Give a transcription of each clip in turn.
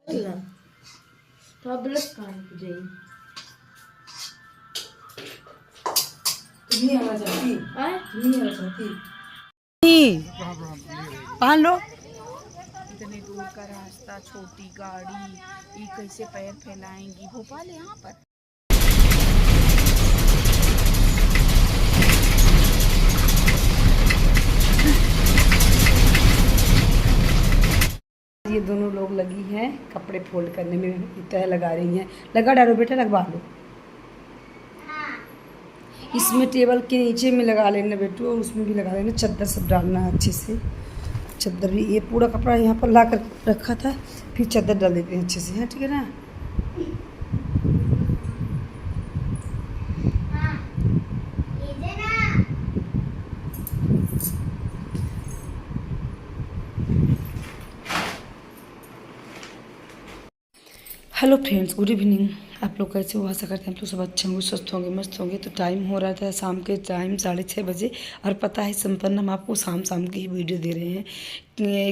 पहन लो। इतने दूर का रास्ता, छोटी गाड़ी, ये कैसे पैर फैलाएंगी। भोपाल यहाँ पर ये दोनों लोग लगी हैं कपड़े फोल्ड करने में, तह लगा रही हैं। लगा डालो बेटा, लगवा लो। इसमें टेबल के नीचे में लगा लेना बेटू, और उसमें भी लगा लेना। चादर सब डालना है अच्छे से। चादर भी, ये पूरा कपड़ा यहाँ पर ला कर रखा था, फिर चादर डाल देते हैं अच्छे से। है ठीक है ना। Hello friends, good evening. आप लोग कैसे हो? आशा करते हैं आप लोग सब अच्छे होंगे, स्वस्थ होंगे, मस्त होंगे। तो टाइम हो रहा था शाम के टाइम 6:30 बजे, और पता है संपन्न हम आपको शाम शाम की ही वीडियो दे रहे हैं,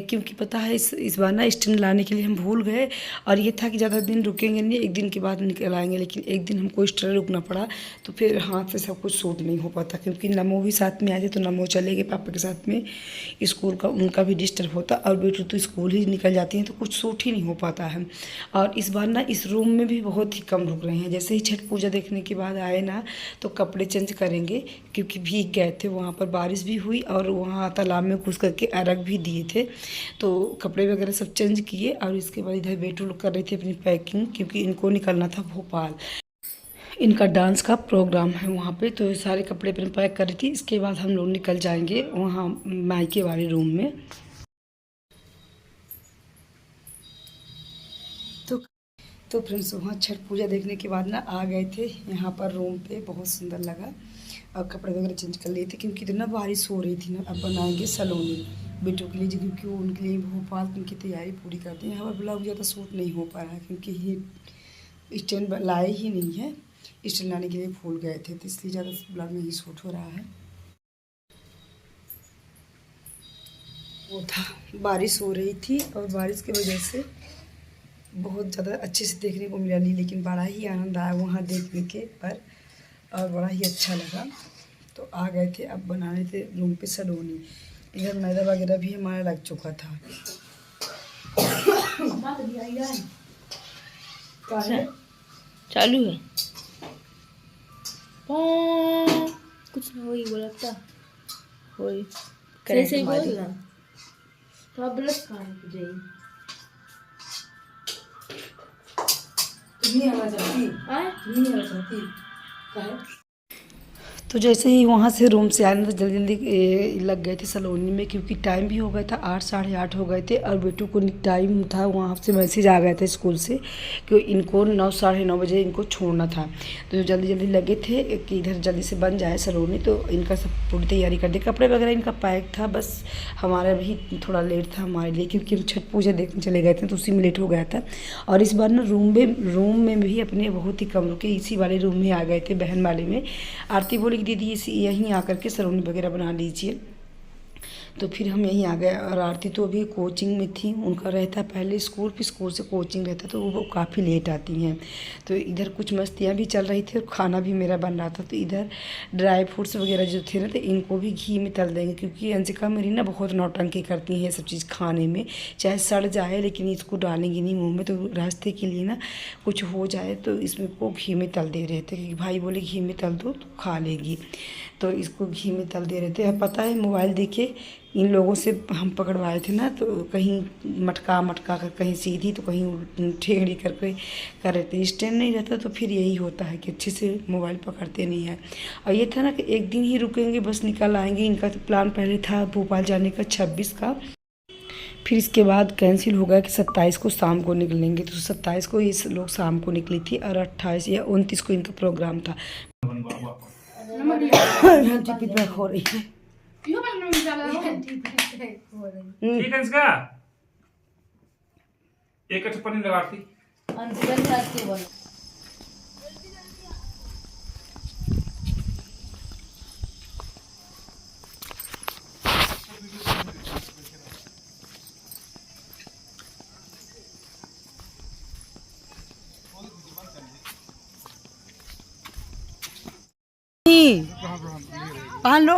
क्योंकि पता है इस बार ना स्टैंड लाने के लिए हम भूल गए। और ये था कि ज़्यादा दिन रुकेंगे नहीं, एक दिन के बाद निकल आएंगे, लेकिन एक दिन हमको स्टैंड रुकना पड़ा। तो फिर हाथ से सब कुछ सूट नहीं हो पाता, क्योंकि नमो भी साथ में आए थे। तो नमो चले गए पापा के साथ में स्कूल का, उनका भी डिस्टर्ब होता, और बेटू तो स्कूल ही निकल जाती हैं, तो कुछ सूट ही नहीं हो पाता है। और इस बार ना इस रूम में भी बहुत ही कम रुक रहे हैं। जैसे ही छठ पूजा देखने के बाद आए ना, तो कपड़े चेंज करेंगे, क्योंकि भीग गए थे। वहाँ पर बारिश भी हुई, और वहाँ तालाब में घुस करके अर्घ भी दिए थे। तो कपड़े वगैरह सब चेंज किए, और इसके बाद इधर बेटू लोग कर रहे थे अपनी पैकिंग, क्योंकि इनको निकलना था भोपाल। इनका डांस का प्रोग्राम है वहाँ पे, तो सारे कपड़े अपने पैक कर रही थी। इसके बाद हम लोग निकल जाएंगे वहाँ मायके वाले रूम में। तो फ्रेंड्स, वहाँ छठ पूजा देखने के बाद ना आ गए थे यहाँ पर रूम पे। बहुत सुंदर लगा, और कपड़े वगैरह चेंज कर लिए थे, क्योंकि इतना बारिश हो रही थी ना। अब बनाएंगे सलोनी बेटों के लिए, क्योंकि उनके लिए भोपाल उनकी तैयारी पूरी करते हैं। यहाँ पर ब्लाउज ज़्यादा सूट नहीं हो पा रहा है, क्योंकि ये स्टैंड लाए ही नहीं है। स्टैंड लाने के लिए भूल गए थे, तो इसलिए ज़्यादा ब्लाउज नहीं सूट हो रहा है। वो था, बारिश हो रही थी, और बारिश की वजह से बहुत ज़्यादा अच्छे से देखने को मिला नहीं, लेकिन बड़ा ही आनंद आया वहाँ देखने के पर, और बड़ा ही अच्छा लगा। तो आ गए थे, अब बनाने थे रूम पे सलोनी। इधर मैदा वगैरह भी हमारा लग चुका था। चालू है कुछ ना वही बोला था, वही कैसे बोलना तो अब ब्रश खाने को जाइए। नहीं आना चाहती कहे। तो जैसे ही वहाँ से रूम से आए ना, तो जल्दी जल्दी लग गए थे सलोनी में, क्योंकि टाइम भी हो गया था, 8 साढ़े 8 हो गए थे। और बेटू को टाइम था, वहाँ से मैसेज आ गया था स्कूल से कि इनको 9 साढ़े 9 बजे इनको छोड़ना था। तो जल्दी जल्दी लगे थे कि इधर जल्दी से बन जाए सलोनी। तो इनका सब पूरी तैयारी कर दी, कपड़े वगैरह इनका पैक था। बस हमारा भी थोड़ा लेट था हमारे लिए, क्योंकि हम छठ पूजा देखने चले गए थे, तो उसी में लेट हो गया था। और इस बार ना रूम में भी अपने बहुत ही कम रुके, इसी वाले रूम में आ गए थे, बहन वाले में। आरती बोली दीदी इसी यहीं आकर के सलोनी वगैरह बना लीजिए। तो फिर हम यहीं आ गए। और आरती तो अभी कोचिंग में थी, उनका रहता पहले स्कूल, फिर स्कूल से कोचिंग रहता, तो वो काफ़ी लेट आती हैं। तो इधर कुछ मस्तियाँ भी चल रही थी, और खाना भी मेरा बन रहा था। तो इधर ड्राई फ्रूट्स वगैरह जो थे ना, तो इनको भी घी में तल देंगे, क्योंकि अंशिका मेरी ना बहुत नौटंकी करती है ये सब चीज़ खाने में। चाहे सड़ जाए, लेकिन इसको डालेंगे नहीं मुँह में। तो रास्ते के लिए ना कुछ हो जाए, तो इसमें को घी में तल दे रहे थे, क्योंकि भाई बोले घी में तल दो तो खा लेगी। तो इसको घी में तल दे रहे थे। अब पता है मोबाइल देखे इन लोगों से हम पकड़वाए थे ना, तो कहीं मटका कर कहीं सीधी, तो कहीं टेढ़ी करके कर रहे थे। स्टैंड नहीं रहता, तो फिर यही होता है कि अच्छे से मोबाइल पकड़ते नहीं है। और ये था ना कि एक दिन ही रुकेंगे, बस निकल आएंगे। इनका तो प्लान पहले था भोपाल जाने का 26 का, फिर इसके बाद कैंसिल हो गया कि 27 को शाम को निकलेंगे। तो 27 को ये लोग शाम को निकली थी, और 28 या 29 को इनका प्रोग्राम था। हो रही है ठीक है इसका एक चप्पल नहीं लगाती। नहीं पहन लो।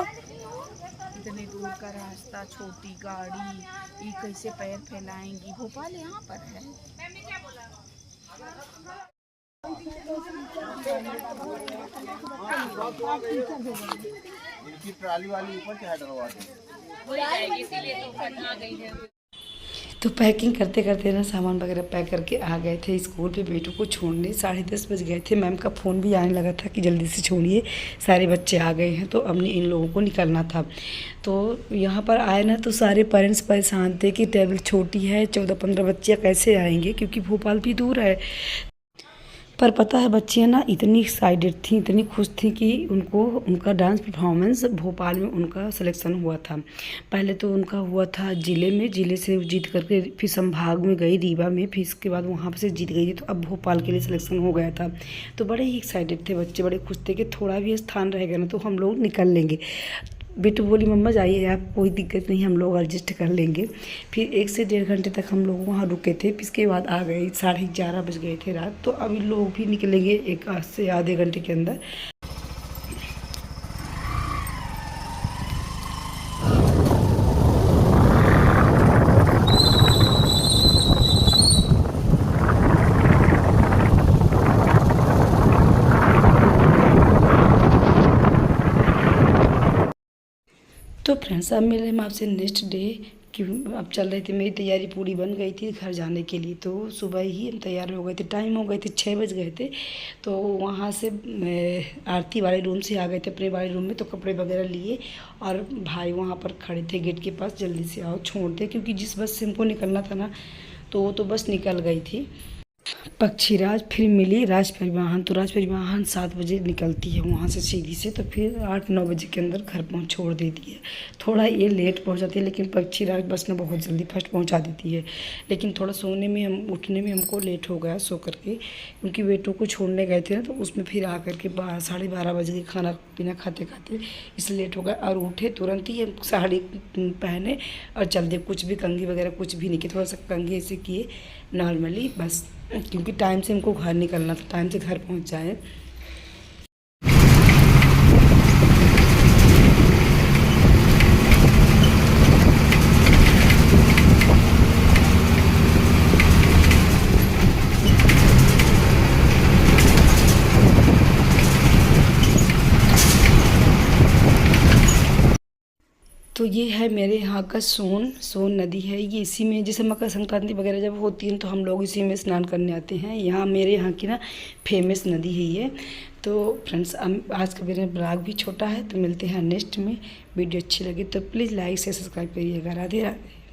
इतने दूर का रास्ता, छोटी गाड़ी, ये कैसे पैर फैलाएंगी। भोपाल यहाँ पर है। इनकी ट्राली वाली ऊपर चढ़ा डरवा दे। तो पैकिंग करते करते ना सामान वगैरह पैक करके आ गए थे स्कूल पे बेटू को छोड़ने। 10:30 बज गए थे। मैम का फ़ोन भी आने लगा था कि जल्दी से छोड़िए, सारे बच्चे आ गए हैं। तो अब इन लोगों को निकलना था। तो यहाँ पर आए ना तो सारे पेरेंट्स परेशान थे कि टेबल छोटी है, 14-15 बच्चियाँ कैसे आएंगे, क्योंकि भोपाल भी दूर है। पर पता है बच्चियाँ ना इतनी एक्साइटेड थी, इतनी खुश थी कि उनका डांस परफॉर्मेंस भोपाल में उनका सिलेक्शन हुआ था। पहले तो उनका हुआ था ज़िले में, ज़िले से जीत करके फिर संभाग में गई रीवा में, फिर इसके बाद वहाँ से जीत गई थी। तो अब भोपाल के लिए सिलेक्शन हो गया था। तो बड़े ही एक्साइटेड थे बच्चे, बड़े खुश थे कि थोड़ा भी स्थान रहेगा ना तो हम लोग निकल लेंगे। बेटू बोली मम्मा जाइए आप, कोई दिक्कत नहीं, हम लोग एडजस्ट कर लेंगे। फिर 1 से 1.5 घंटे तक हम लोग वहाँ रुके थे। फिर इसके बाद आ गए, 11:30 बज गए थे रात। तो अभी लोग भी निकलेंगे 1 से आधे घंटे के अंदर। तो फ्रेंड्स अब मिले हम आपसे नेक्स्ट डे कि अब चल रही थी, मेरी तैयारी पूरी बन गई थी घर जाने के लिए। तो सुबह ही हम तैयार हो गए थे, टाइम हो गए थे 6 बज गए थे। तो वहाँ से आरती वाले रूम से आ गए थे अपने वाले रूम में। तो कपड़े वगैरह लिए और भाई वहाँ पर खड़े थे गेट के पास, जल्दी से आओ छोड़ दे, क्योंकि जिस बस से हमको निकलना था ना तो वो तो बस निकल गई थी। पक्षीराज फिर मिली राज परिवहन। तो राज परिवहन 7 बजे निकलती है वहाँ से सीधी से। तो फिर 8-9 बजे के अंदर घर छोड़ देती है। थोड़ा ये लेट पहुँचाती है, लेकिन पक्षीराज बस ने बहुत जल्दी फर्स्ट पहुँचा देती है। लेकिन थोड़ा उठने में हमको लेट हो गया सो करके, क्योंकि बेटों को छोड़ने गए थे ना। तो उसमें फिर आ करके 12-12:30 बजे के खाना पीना खाते खाते इसलिए लेट हो गया। और उठे तुरंत ही हम साड़ी पहने और चल दिए, कुछ भी कंघी वगैरह कुछ भी नहीं किए, थोड़ा सा कंघी ऐसे किए नॉर्मली बस, क्योंकि टाइम से हमको घर निकलना था, टाइम से घर पहुंच जाए। तो ये है मेरे यहाँ का सोन नदी है। ये इसी में जैसे मकर संक्रांति वगैरह जब होती है तो हम लोग इसी में स्नान करने आते हैं। यहाँ मेरे यहाँ की ना फेमस नदी है ये। तो फ्रेंड्स आज का मेरा ब्लॉग भी छोटा है। तो मिलते हैं नेक्स्ट में। वीडियो अच्छी लगी तो प्लीज़ लाइक से सब्सक्राइब करिएगा। राधे राधे।